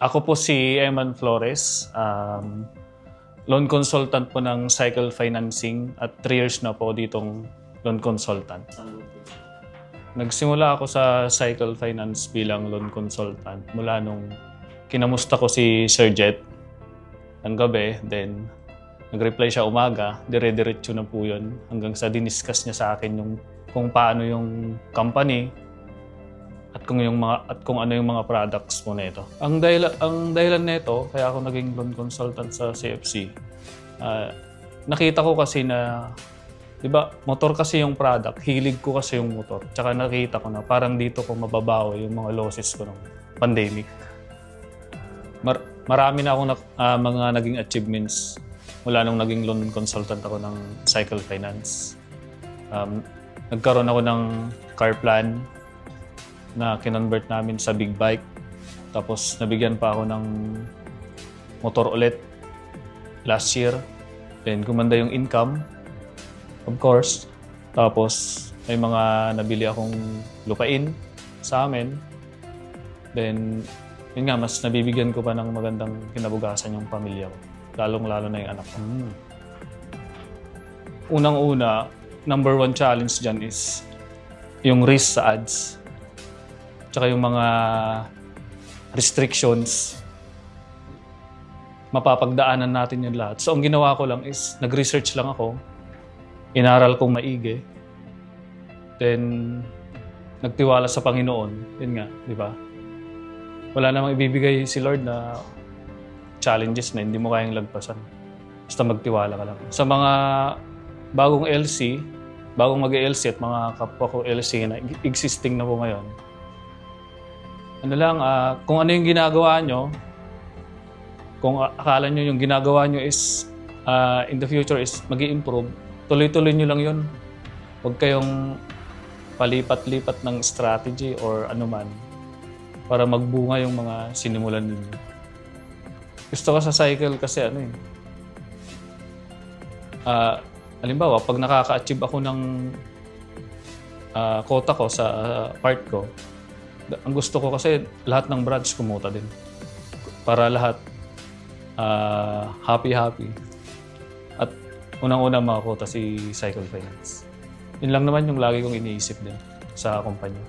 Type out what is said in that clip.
Ako po si Eman Flores, loan consultant po ng Cycle Financing at 3 years na po ditong loan consultant. Nagsimula ako sa Cycle Finance bilang loan consultant mula nung kinamusta ko si Sir Jet ng gabi, then nag-reply siya umaga, dire-diretso na po yun hanggang sa diniscuss niya sa akin yung kung paano yung company at kung ano yung mga products mo nito. Ang dahilan nito kaya ako naging loan consultant sa CFC. Nakita ko kasi na 'di ba, motor kasi yung product, hilig ko kasi yung motor. Tsaka nakita ko na parang dito ko mababawi yung mga losses ko ng pandemic. Marami na akong mga naging achievements mula nung naging loan consultant ako ng Cycle Finance. Nagkaroon ako ng car plan na kinonvert namin sa big bike. Tapos nabigyan pa ako ng motor ulit last year. Then gumanda yung income, of course. Tapos may mga nabili akong lupain sa amin. Then yun nga, mas nabibigyan ko pa ng magandang kinabukasan yung pamilya ko. Lalong-lalo na yung anak ko. Unang-una, number 1 challenge dyan is yung risk sa ads. Tsaka yung mga restrictions. Mapapagdaanan natin yung lahat. So ang ginawa ko lang is, nag-research lang ako. Inaral kong maigi. Then, nagtiwala sa Panginoon. Yun nga, di ba? Wala namang ibibigay si Lord na challenges na hindi mo kayang lagpasan. Basta magtiwala ka lang. Sa mga bagong LC, bagong mag-LC at mga kapwa ko LC na existing na po ngayon, ano lang, kung ano yung ginagawa nyo, kung akala nyo yung ginagawa nyo is in the future is mag-i-improve, tuloy-tuloy nyo lang yun. Huwag kayong palipat-lipat ng strategy or anuman para magbunga yung mga sinimulan ninyo. Gusto ko sa cycle kasi halimbawa, pag nakaka-achieve ako ng quota ko sa part ko, ang gusto ko kasi lahat ng branch kumuta din. Para lahat happy-happy. At unang-una makakota si Cycle Finance. Yun lang naman yung lagi kong iniisip din sa kumpanya.